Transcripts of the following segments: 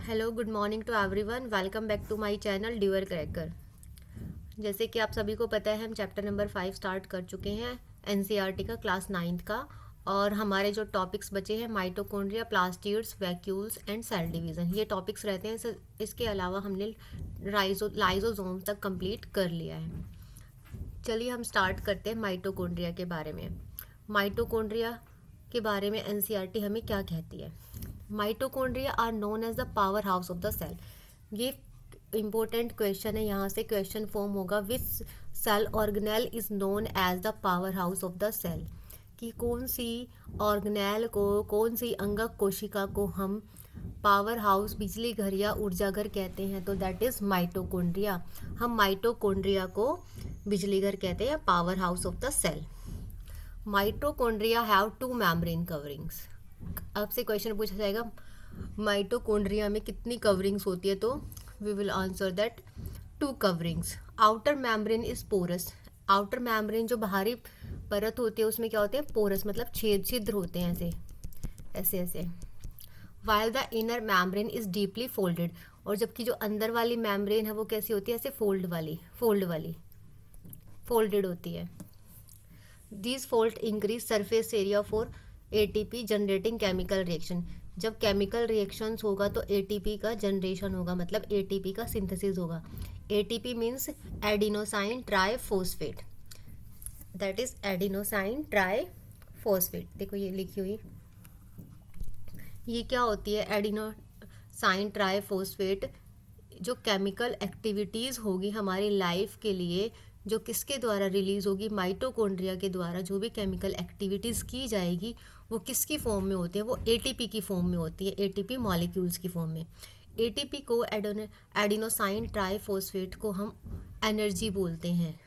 Hello good morning to everyone. Welcome back to my channel ड्यूअर cracker. जैसे कि आप सभी को पता है, हम चैप्टर नंबर 5 स्टार्ट कर चुके हैं एनसीईआरटी का, क्लास 9th का। और हमारे जो टॉपिक्स बचे हैं mitochondria, plastids, vacuoles and cell division, ये टॉपिक्स रहते हैं। इसके अलावा हमने लाइजोसोम तक कंप्लीट कर लिया है। चलिए हम स्टार्ट करते हैं माइटोकॉन्ड्रिया के बारे में। माइटोकॉन्ड्रिया के बारे में एनसीईआरटी हमें क्या कहती है? Mitochondria are known as the power house of the cell. ये इंपॉर्टेंट क्वेश्चन है, यहाँ से क्वेश्चन फॉर्म होगा, which cell organelle is known as the power house of the cell. कि कौन सी ऑर्गेनेल को, कौन सी अंगक कोशिका को हम पावर हाउस, बिजली घर या ऊर्जा घर कहते हैं? तो दैट इज माइटोकॉन्ड्रिया। हम माइटोकॉन्ड्रिया को बिजली घर कहते हैं, power house of the cell. Mitochondria have two membrane coverings. आपसे क्वेश्चन पूछा जाएगा माइटोकॉन्ड्रिया में कितनी कवरिंग्स होती है, तो we will answer that 2 coverings. Outer membrane is porous. Outer membrane जो बाहरी परत होती है उसमें क्या होते हैं? पोरस, मतलब छेद छिद्र होते हैं, ऐसे ऐसे ऐसे। While the inner membrane is deeply folded. और जबकि जो अंदर वाली मेम्ब्रेन है वो कैसी होती है? ऐसे फोल्डेड होती है। These fold increase surface area for ATP generating chemical reaction। जब केमिकल रिएक्शंस होगा तो ATP का जनरेशन होगा, मतलब ATP का सिंथेसिस होगा। ATP means adenosine triphosphate, that is adenosine triphosphate. देखो ये लिखी हुई, ये क्या होती है? एडिनोसाइन ट्राइफॉस्फेट जो केमिकल एक्टिविटीज़ होगी हमारी लाइफ के लिए, जो किसके द्वारा रिलीज़ होगी? माइटोकॉन्ड्रिया के द्वारा। जो भी केमिकल एक्टिविटीज़ की जाएगी वो किसकी फॉर्म में होती है? वो एटीपी की फॉर्म में होती है, एटीपी मॉलिक्यूल्स की फॉर्म में। एटीपी को, एडिनोसाइन ट्राइफॉस्फेट को हम एनर्जी बोलते हैं,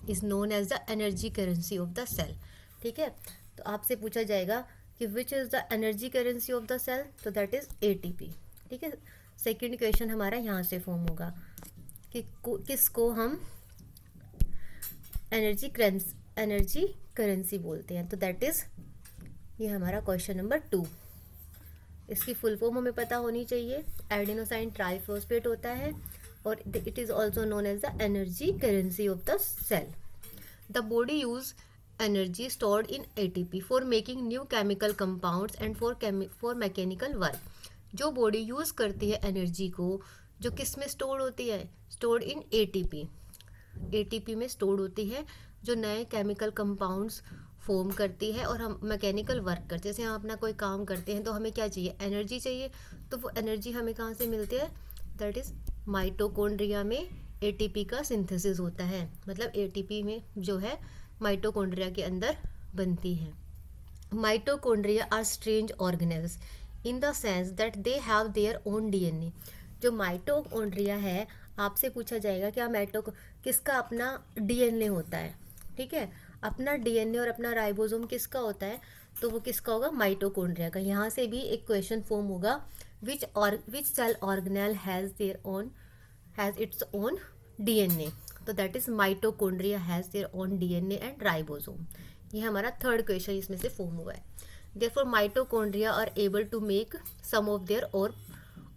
is known as the energy currency of the cell. ठीक है, तो आपसे पूछा जाएगा कि which is the energy currency of the cell, तो दैट इज़ एटीपी। ठीक है, सेकेंड क्वेश्चन हमारा यहाँ से फॉर्म होगा कि किसको हम एनर्जी करेंसी बोलते हैं, तो दैट इज ये हमारा क्वेश्चन नंबर 2। इसकी फुल फॉर्म हमें पता होनी चाहिए। एडिनोसाइन ट्राइफॉस्फेट होता है और it is also known as the energy currency of the cell. The body use energy stored in ATP for making new chemical compounds and for mechanical work. जो body use करती है energy को, जो किस में स्टोर होती है? Stored in ATP. ATP में स्टोर्ड होती है, जो नए केमिकल कंपाउंड्स फॉर्म करती है और हम मैकेनिकल वर्क करते हैं। जैसे हम अपना कोई काम करते हैं तो हमें क्या चाहिए? एनर्जी चाहिए। तो वो एनर्जी हमें कहाँ से मिलती है? दैट इज माइटोकॉन्ड्रिया में एटीपी का सिंथेसिस होता है, मतलब एटीपी में जो है माइटोकॉन्ड्रिया के अंदर बनती है। Mitochondria are strange organelles in the sense that they have their own DNA. जो माइटोकॉन्ड्रिया है, आपसे पूछा जाएगा क्या किसका अपना डीएनए होता है? ठीक है, अपना डीएनए और अपना राइबोसोम किसका होता है? तो वो किसका होगा? माइटोकॉन्ड्रिया का। यहाँ से भी एक क्वेश्चन फॉर्म होगा, which cell organelle has its own DNA, तो that is mitochondria has their own DNA and ribosome. ये हमारा थर्ड क्वेश्चन इसमें से फॉर्म हुआ है। Therefore mitochondria are able to make some of their और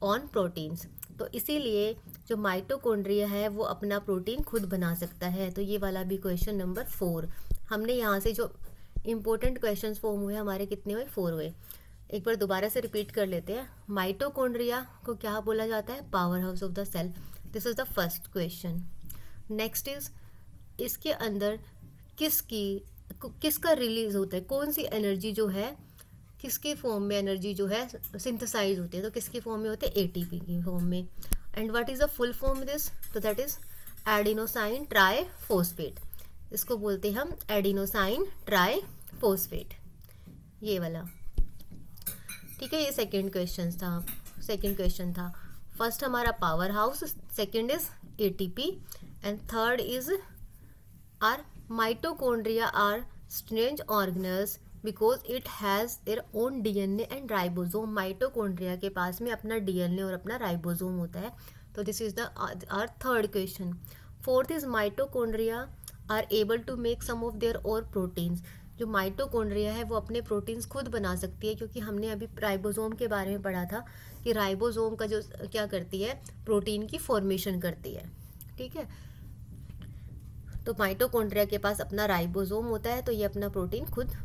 ऑन प्रोटीन्स। तो इसीलिए जो माइटोकॉन्ड्रिया है वो अपना प्रोटीन खुद बना सकता है। तो ये वाला भी क्वेश्चन नंबर 4। हमने यहाँ से जो इम्पोर्टेंट क्वेश्चंस फॉर्म हुए हमारे कितने हुए? 4 हुए। एक बार दोबारा से रिपीट कर लेते हैं। माइटोकॉन्ड्रिया को क्या बोला जाता है? Power house of the cell. This is the first question. Next is, इसके अंदर किसका रिलीज होता है? कौन सी एनर्जी जो है, किसके फॉर्म में एनर्जी जो है सिंथेसाइज होती है? तो किसके फॉर्म में होते हैं? एटीपी की फॉर्म में। And what is the full form this? तो दैट इज एडिनोसाइन ट्राइफॉस्फेट। इसको बोलते हैं हम एडिनोसाइन ट्राइफॉस्फेट, ये वाला। ठीक है, ये सेकंड क्वेश्चन था। फर्स्ट हमारा power house, second is ATP and third is are mitochondria are strange organelles because it has their own DNA and ribosome. Mitochondria के पास में अपना डीएनए और अपना राइबोसोम होता है। तो this is the our third question. Fourth is mitochondria are able to make some of their own proteins. जो माइटोकॉन्ड्रिया है वो अपने प्रोटीन्स खुद बना सकती है, क्योंकि हमने अभी राइबोसोम के बारे में पढ़ा था कि राइबोसोम का जो क्या करती है, प्रोटीन की फॉर्मेशन करती है। ठीक है, तो माइटोकॉन्ड्रिया के पास अपना राइबोसोम होता है, तो ये अपना प्रोटीन खुद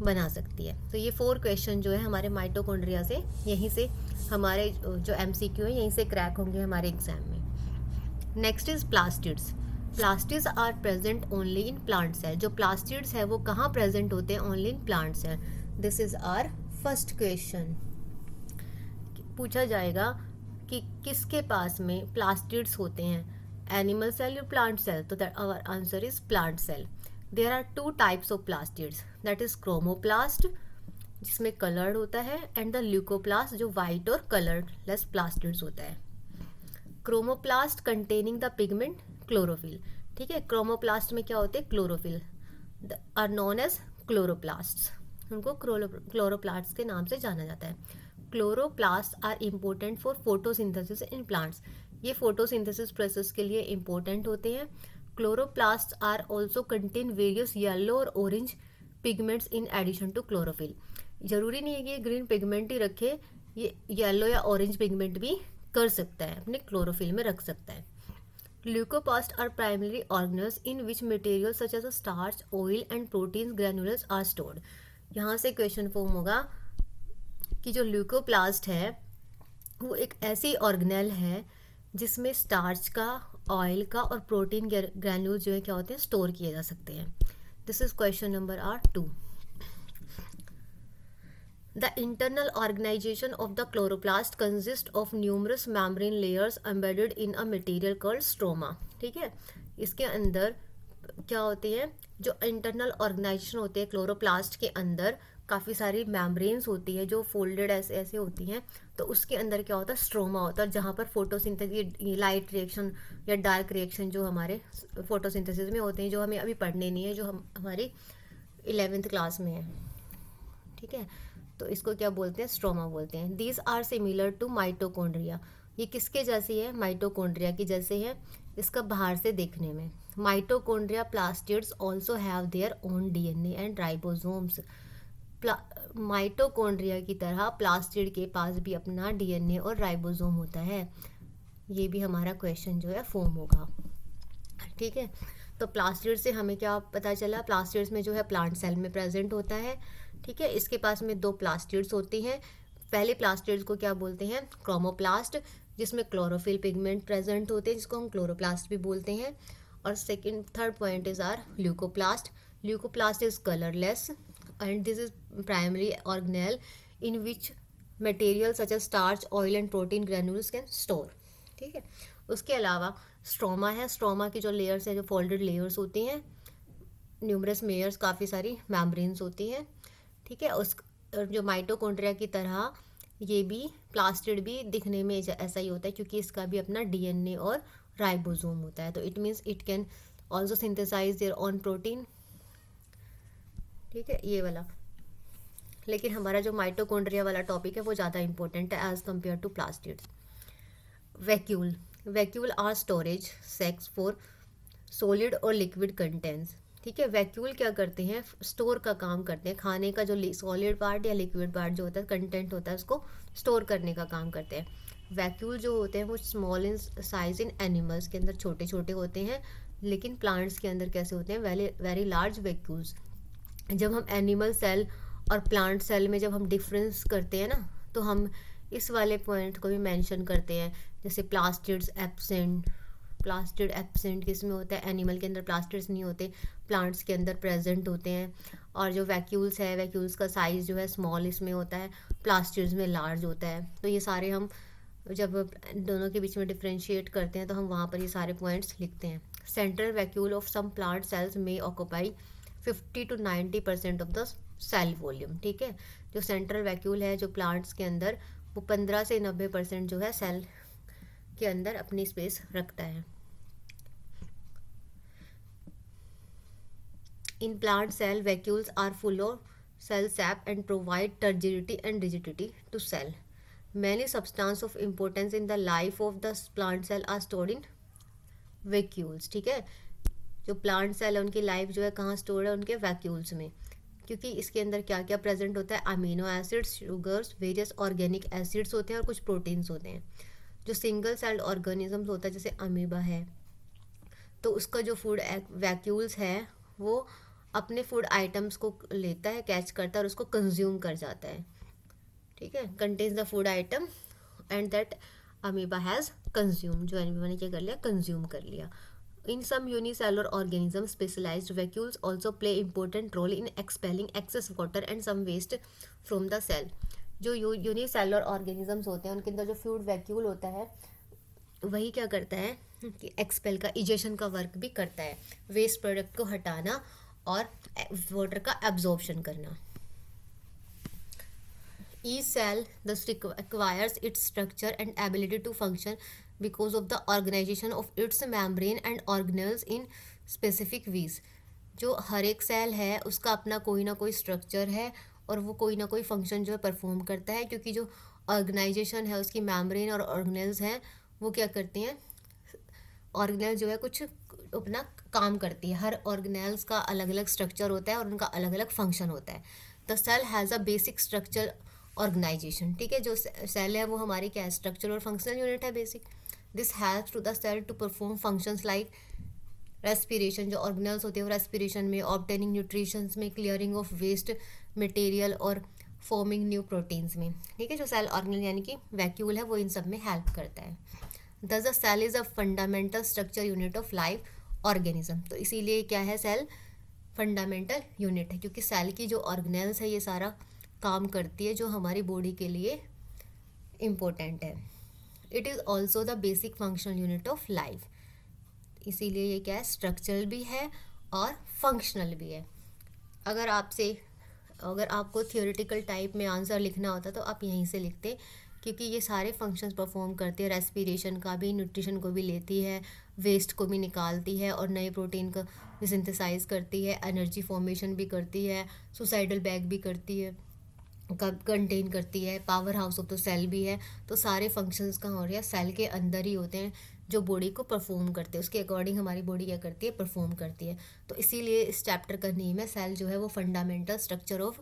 बना सकती है। तो ये 4 क्वेश्चन जो है हमारे माइटोकॉन्ड्रिया से, यहीं से हमारे जो MCQ है यहीं से क्रैक होंगे हमारे एग्जाम में। Next is plastids. Plastids are present only in plant cell. जो प्लास्टिड्स है वो कहाँ प्रेजेंट होते हैं? Only in plant cell. This is are first question. पूछा जाएगा कि किसके पास में प्लास्टिड्स होते हैं, एनिमल सेल या प्लांट सेल? तो that our answer is plant cell. There are 2 types of plastids, that is chromoplast जिसमें कलर्ड होता है, एंड द ल्यूकोप्लास्ट जो वाइट और कलरलेस प्लास्टिड्स होता है। Chromoplast containing the pigment chlorophyll. ठीक है, क्रोमोप्लास्ट में क्या होते हैं? Chlorophyll, are known as chloroplasts. उनको क्लोरोप्लास्ट के नाम से जाना जाता है। Chloroplast are important for photosynthesis in plants. ये फोटोसिंथेसिस प्रोसेस के लिए इम्पोर्टेंट होते हैं। Chloroplast are also contain various yellow और orange pigments in addition to chlorophyll. जरूरी नहीं है कि ये ग्रीन पिगमेंट ही रखे, ये येलो या ऑरेंज पिगमेंट भी कर सकता है, अपने क्लोरोफिल में रख सकता है। Leucoplast are primary organelles in which material such as starch, oil and protein granules are stored. यहाँ से क्वेश्चन फॉर्म होगा कि जो ल्यूकोप्लास्ट है वो एक ऐसी ऑर्गेनेल है जिसमें स्टार्च का, ऑयल का और प्रोटीन ग्रैन्यूल जो है क्या होते हैं, स्टोर किए जा सकते हैं। This is question number R2। The internal organization of the chloroplast consists of numerous membrane layers embedded in a material called stroma। ठीक है, इसके अंदर क्या होती है, जो इंटरनल ऑर्गेनाइजेशन होती है क्लोरोप्लास्ट के अंदर काफ़ी सारी मेम्ब्रेन्स होती है जो फोल्डेड ऐसे ऐसे होती हैं। तो उसके अंदर क्या होता है, स्ट्रोमा होता है, जहाँ पर फोटोसिंथेसिस, लाइट रिएक्शन या डार्क रिएक्शन जो हमारे फोटोसिंथेसिस में होते हैं, जो हमें अभी पढ़ने नहीं है, जो हम हमारी 11th क्लास में है। ठीक है, तो इसको क्या बोलते हैं, स्ट्रोमा बोलते हैं। These are similar to mitochondria. ये किसके जैसी है, माइटोकॉन्ड्रिया की जैसे है इसका बाहर से देखने में। Mitochondria plastids also have their own DNA and ribosomes. Mitochondria की तरह प्लास्टिड के पास भी अपना DNA और राइबोसोम होता है। ये भी हमारा क्वेश्चन जो है फॉर्म होगा। ठीक है, तो प्लास्टिड से हमें क्या पता चला, प्लास्टिड्स में जो है प्लांट सेल में प्रेजेंट होता है। ठीक है, इसके पास में 2 प्लास्टिड्स होती हैं। पहले प्लास्टिड्स को क्या बोलते हैं, क्रोमोप्लास्ट, जिसमें क्लोरोफिल पिगमेंट प्रेजेंट होते हैं, जिसको हम क्लोरोप्लास्ट भी बोलते हैं। और third point is are leucoplast. Leucoplast is colourless and this is primary organelle in which material such as starch, oil and protein granules can store. ठीक है, उसके अलावा स्ट्रोमा है। स्ट्रोमा की जो लेयर्स है, जो फोल्डेड लेयर्स होती हैं, न्यूमरस लेयर्स, काफ़ी सारी मेम्ब्रेन्स होती हैं। ठीक है, उस जो माइटोकॉन्ड्रिया की तरह ये भी प्लास्टिड भी दिखने में ऐसा ही होता है, क्योंकि इसका भी अपना DNA और राइबोसोम होता है। तो it means it can also synthesize their own protein. ठीक है, ये वाला। लेकिन हमारा जो माइटोकॉन्ड्रिया वाला टॉपिक है वो ज़्यादा इंपॉर्टेंट है as compare to plastids. Vacuole. Vacuole are storage sacs for solid और लिक्विड कंटेंट्स। ठीक है, वैक्यूल क्या करते हैं, स्टोर का काम करते हैं। खाने का जो सॉलिड पार्ट या लिक्विड पार्ट जो होता है, कंटेंट होता है, उसको स्टोर करने का काम करते हैं। वैक्यूल जो होते हैं वो small in size in animals के अंदर छोटे छोटे होते हैं, लेकिन प्लांट्स के अंदर कैसे होते हैं, वेरी लार्ज वैक्यूल्स। जब हम एनिमल सेल और प्लांट सेल में जब हम डिफरेंस करते हैं ना, तो हम इस वाले पॉइंट को भी मेंशन करते हैं, जैसे प्लास्टिड्स एब्सेंट। प्लास्टिड एब्सेंट किस में होता है, एनिमल के अंदर प्लास्टिड्स नहीं होते, प्लांट्स के अंदर प्रेजेंट होते हैं। और जो वैक्यूल्स है, वैक्यूल्स का साइज़ जो है स्मॉल इसमें होता है, प्लास्टिड्स में लार्ज होता है। तो ये सारे हम जब दोनों के बीच में डिफ्रेंशिएट करते हैं तो हम वहाँ पर ये सारे पॉइंट्स लिखते हैं। Central vacuole of some plant cells में occupy 50 to 90% of the cell volume. ठीक है, जो सेंट्रल वैक्यूल है जो प्लांट्स के अंदर, वो 15 से 90% जो है सेल के अंदर अपनी स्पेस रखता है। In plant cell vacuoles are full of cell sap and provide turgidity and rigidity to cell. Many substance of importance in the life of the plant cell are stored in vacuoles. ठीक है, जो plant cell है उनकी life जो है कहाँ stored है, उनके वैक्यूल्स में। क्योंकि इसके अंदर क्या क्या प्रेजेंट होता है, amino acids, sugars, various organic acids होते हैं और कुछ प्रोटीन्स होते हैं। जो सिंगल सेल्ड ऑर्गेनिजम्स होता है जैसे अमीबा है, तो उसका जो फूड वैक्यूल्स है वो अपने फूड आइटम्स को लेता है, कैच करता है और उसको कंज्यूम कर जाता है, ठीक है, contains the food item and that amoeba has consume, जो अमीबा ने क्या कर लिया, कंज्यूम कर लिया। In some unicellular organisms, specialized vacuoles also play important role in expelling excess water and some waste from the cell. जो unicellular organisms होते हैं उनके अंदर जो फ्लूइड वैक्यूल होता है वही क्या करता है कि एक्सपेल का, इजेशन का वर्क भी करता है, वेस्ट प्रोडक्ट को हटाना और वाटर का एब्जॉर्प्शन करना। Each cell thus acquires its structure and ability to function because of the organization of its membrane and organelles in specific ways. जो हर एक सेल है उसका अपना कोई ना कोई स्ट्रक्चर है और वो कोई ना कोई फंक्शन जो है परफॉर्म करता है, क्योंकि जो ऑर्गेनाइजेशन है उसकी मेम्ब्रेन और ऑर्गेनेल्स हैं वो क्या करती हैं, ऑर्गेनेल जो है कुछ अपना काम करती है। हर ऑर्गेनेल्स का अलग अलग स्ट्रक्चर होता है और उनका अलग अलग फंक्शन होता है। The cell has a basic structure organization, ठीक है, जो सेल है वो हमारी क्या है, स्ट्रक्चर और फंक्शनल यूनिट है basic. This helps to the cell to perform functions like respiration, जो ऑर्गेनल्स होते हैं वो रेस्पिरेशन में, ऑब्टेनिंग न्यूट्रिशंस में, क्लियरिंग ऑफ वेस्ट मटेरियल और फॉर्मिंग न्यू प्रोटीन्स में, ठीक है। जो सेल ऑर्गेनल यानी कि वैक्यूल है वो इन सब में हेल्प करता है। Thus the cell is a fundamental structure unit of life organism, तो इसीलिए क्या है, सेल फंडामेंटल यूनिट है, क्योंकि सेल की जो ऑर्गेनेल्स है ये सारा काम करती है जो हमारी बॉडी के लिए इम्पोर्टेंट है। It is also the basic functional unit of life, इसीलिए ये क्या है, स्ट्रक्चरल भी है और फंक्शनल भी है। अगर आपको थियोरेटिकल टाइप में आंसर लिखना होता तो आप यहीं से लिखते, क्योंकि ये सारे फंक्शंस परफॉर्म करती है, रेस्पिरेशन का भी, न्यूट्रिशन को भी लेती है, वेस्ट को भी निकालती है और नए प्रोटीन का भी सिंथेसाइज करती है, एनर्जी फॉर्मेशन भी करती है, सुसाइडल बैग भी करती है, कंटेन करती है, power house of the cell भी है। तो सारे फंक्शंस कहाँ हो रहे हैं, सेल के अंदर ही होते हैं जो बॉडी को परफॉर्म करते हैं, उसके अकॉर्डिंग हमारी बॉडी क्या करती है, परफॉर्म करती है। तो इसीलिए इस चैप्टर का नेम है सेल जो है वो फंडामेंटल स्ट्रक्चर ऑफ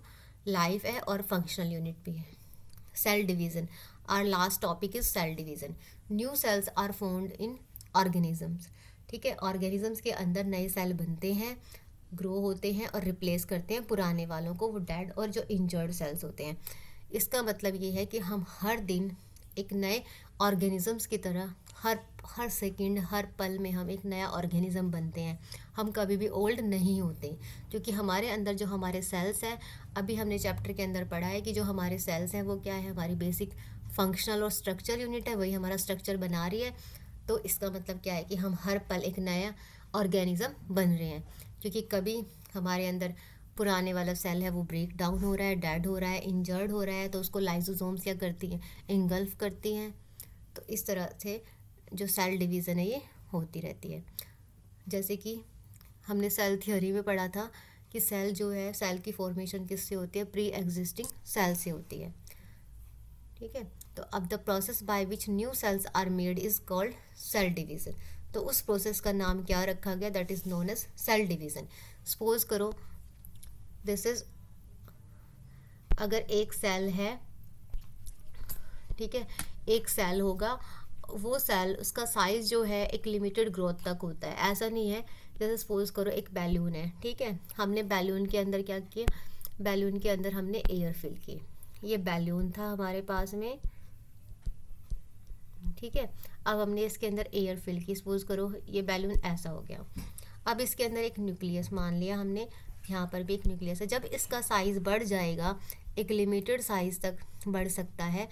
लाइफ है और फंक्शनल यूनिट भी है। Cell division, our last topic is cell division. New cells are found in organisms, ठीक है, ऑर्गेनिजम्स के अंदर नए सेल बनते हैं, ग्रो होते हैं और रिप्लेस करते हैं पुराने वालों को, वो डेड और जो इंजर्ड सेल्स होते हैं। इसका मतलब ये है कि हम हर दिन एक नए ऑर्गेनिजम्स की तरह हर सेकंड, हर पल में हम एक नया ऑर्गेनिज्म बनते हैं, हम कभी भी ओल्ड नहीं होते, क्योंकि हमारे अंदर जो हमारे सेल्स हैं, अभी हमने चैप्टर के अंदर पढ़ा है कि जो हमारे सेल्स हैं वो क्या है, हमारी बेसिक फंक्शनल और स्ट्रक्चर यूनिट है, वही हमारा स्ट्रक्चर बना रही है। तो इसका मतलब क्या है कि हम हर पल एक नया ऑर्गेनिज्म बन रहे हैं, क्योंकि कभी हमारे अंदर पुराने वाला सेल है वो ब्रेक डाउन हो रहा है, डेड हो रहा है, इंजर्ड हो रहा है, तो उसको लाइसोसोम्स क्या करती हैं, इंगल्फ करती हैं। तो इस तरह से जो सेल डिवीज़न है ये होती रहती है। जैसे कि हमने सेल थ्योरी में पढ़ा था कि सेल जो है, सेल की फॉर्मेशन किससे होती है, प्री एग्जिस्टिंग सेल से होती है, ठीक है। तो अब the process by which new cells are made is called cell division. तो उस प्रोसेस का नाम क्या रखा गया, that is known as cell division. Suppose करो दिस इज, अगर एक सेल है, ठीक है, एक सेल होगा, वो सेल, उसका साइज़ जो है एक लिमिटेड ग्रोथ तक होता है, ऐसा नहीं है। जैसे सपोज करो एक बैलून है, ठीक है, हमने बैलून के अंदर क्या किया, बैलून के अंदर हमने एयर फिल की, ये बैलून था हमारे पास में, ठीक है। अब हमने इसके अंदर एयर फिल की, सपोज करो ये बैलून ऐसा हो गया। अब इसके अंदर एक न्यूक्लियस मान लिया हमने, यहाँ पर भी एक न्यूक्लियस है। जब इसका साइज़ बढ़ जाएगा, एक लिमिटेड साइज़ तक बढ़ सकता है,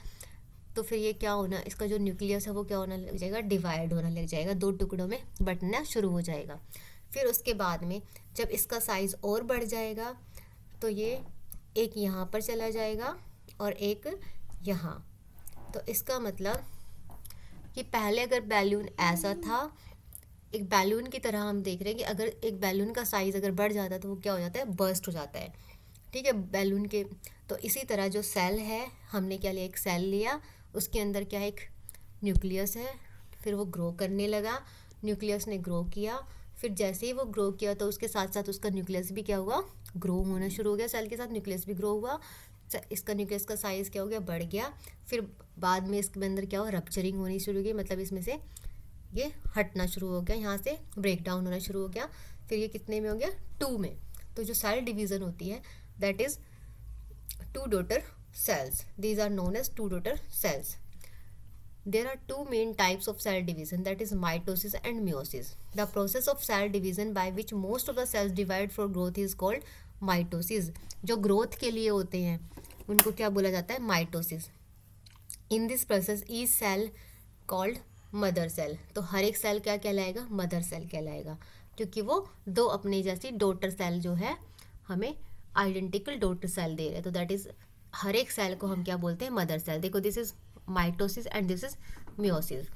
तो फिर ये क्या होना, इसका जो न्यूक्लियस है वो क्या होना लग जाएगा, डिवाइड होना लग जाएगा, दो टुकड़ों में बंटना शुरू हो जाएगा। फिर उसके बाद में जब इसका साइज़ और बढ़ जाएगा तो ये एक यहाँ पर चला जाएगा और एक यहाँ। तो इसका मतलब कि पहले अगर बैलून ऐसा था, एक बैलून की तरह हम देख रहे हैं कि अगर एक बैलून का साइज़ अगर बढ़ जाता है तो वो क्या हो जाता है, बर्स्ट हो जाता है, ठीक है, बैलून के। तो इसी तरह जो सेल है, हमने क्या लिया, एक सेल लिया, उसके अंदर क्या है, एक न्यूक्लियस है, फिर वो ग्रो करने लगा, न्यूक्लियस ने ग्रो किया, फिर जैसे ही वो ग्रो किया तो उसके साथ साथ उसका न्यूक्लियस भी क्या हुआ, ग्रो होना शुरू हो गया, सेल के साथ न्यूक्लियस भी ग्रो हुआ, इसका न्यूक्लियस का साइज़ क्या हो गया, बढ़ गया। फिर बाद में इसके अंदर क्या हुआ, रप्चरिंग होनी शुरू हो गई, मतलब इसमें से ये हटना शुरू हो गया, यहाँ से ब्रेक डाउन होना शुरू हो गया। फिर ये कितने में हो गया, 2 में। तो जो सेल डिवीज़न होती है that is 2 daughter cells. These are known as 2 daughter cells. There are two main types of cell division, that is mitosis and meiosis. The process of cell division by which most of the cells divide for growth is called mitosis. जो growth के लिए होते हैं उनको क्या बोला जाता है, mitosis. In this process each cell called mother cell. तो हर एक सेल क्या कहलाएगा, मदर सेल कहलाएगा, क्योंकि वो दो अपने जैसी डॉटर सेल जो है हमें आइडेंटिकल डॉटर सेल दे रहे हैं। तो दैट इज हर एक सेल को हम क्या बोलते हैं, मदर सेल। देखो this is mitosis and this is meiosis.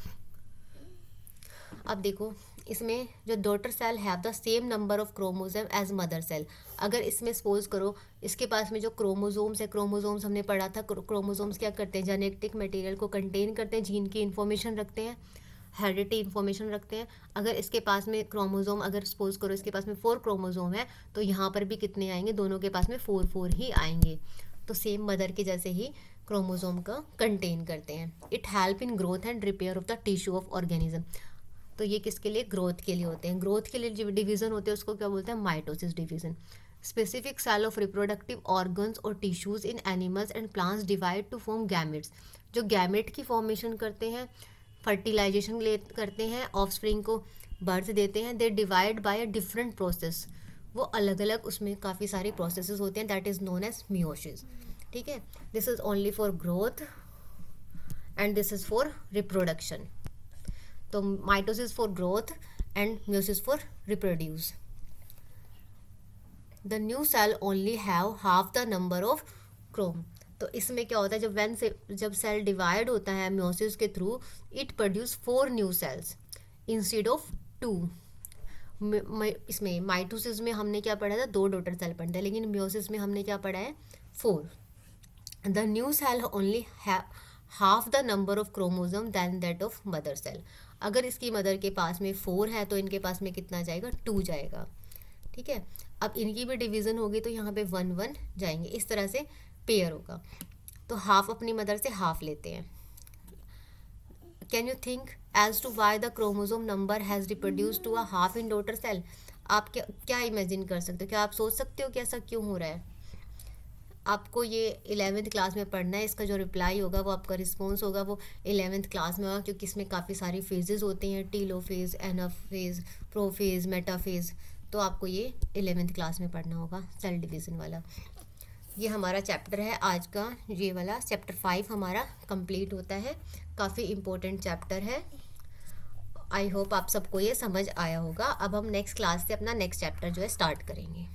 अब देखो इसमें जो daughter cell have the same number of chromosome as mother cell. अगर इसमें सपोज करो इसके पास में जो क्रोमोसोम्स है, क्रोमोसोम्स हमने पढ़ा था, क्रोमोसोम्स क्या करते हैं, जेनेटिक मटेरियल को कंटेन करते हैं, जीन की इन्फॉर्मेशन रखते हैं, हेरिडिटी इन्फॉर्मेशन रखते हैं। अगर इसके पास में क्रोमोसोम, अगर सपोज करो इसके पास में 4 क्रोमोसोम है तो यहाँ पर भी कितने आएंगे, दोनों के पास में 4 ही आएंगे। तो सेम मदर के जैसे ही क्रोमोसोम का कंटेन करते हैं। It help in growth and repair of the tissue of organism. तो ये किसके लिए, ग्रोथ के लिए होते हैं। ग्रोथ के लिए जो डिवीज़न होते हैं उसको क्या बोलते हैं, mitosis division. Specific cell of reproductive organs और tissues in animals and plants divide to form gametes. जो गैमेट की फॉर्मेशन करते हैं, फर्टिलाइजेशन करते हैं, ऑफस्प्रिंग को बर्थ देते हैं, they divide by a different process. वो अलग अलग उसमें काफ़ी सारे प्रोसेसेस होते हैं, that is known as meiosis. ठीक है, this is only for growth and this is for reproduction. तो mitosis for growth and meiosis for reproduce. The new cell only have half the number of chrome. तो इसमें क्या होता है, जब cell divide होता है मियोसिस के through, it produce 4 new sales instead of 2। इसमें माइटोसिस में हमने क्या पढ़ा था, 2 डॉटर सेल पढ़ा था, लेकिन मियोसिस में हमने क्या पढ़ा है, 4। The new cell only half the number of chromosome than that of mother cell. अगर इसकी मदर के पास में 4 है तो इनके पास में कितना जाएगा, 2 जाएगा। ठीक है, अब इनकी भी डिवीज़न होगी तो यहाँ पे 1 जाएंगे, इस तरह से पेयर होगा। तो हाफ अपनी मदर से हाफ लेते हैं। Can you think as to why the chromosome number has reproduce to a half in daughter cell. आप क्या इमेजिन कर सकते हो, क्या आप सोच सकते हो कि ऐसा क्यों हो रहा है। आपको ये 11th क्लास में पढ़ना है, इसका जो रिप्लाई होगा वो आपका रिस्पॉन्स होगा वो 11th क्लास में होगा, क्योंकि इसमें काफ़ी सारी फेजेस होते हैं, टीलोफेज, एनाफेज, प्रोफेज, मेटाफेज। तो आपको ये 11th क्लास में पढ़ना होगा, सेल डिवीज़न वाला। ये हमारा चैप्टर है आज का, ये वाला चैप्टर 5 हमारा कंप्लीट होता है। काफ़ी इम्पोर्टेंट चैप्टर है। आई होप आप सबको ये समझ आया होगा। अब हम नेक्स्ट क्लास से अपना नेक्स्ट चैप्टर जो है स्टार्ट करेंगे।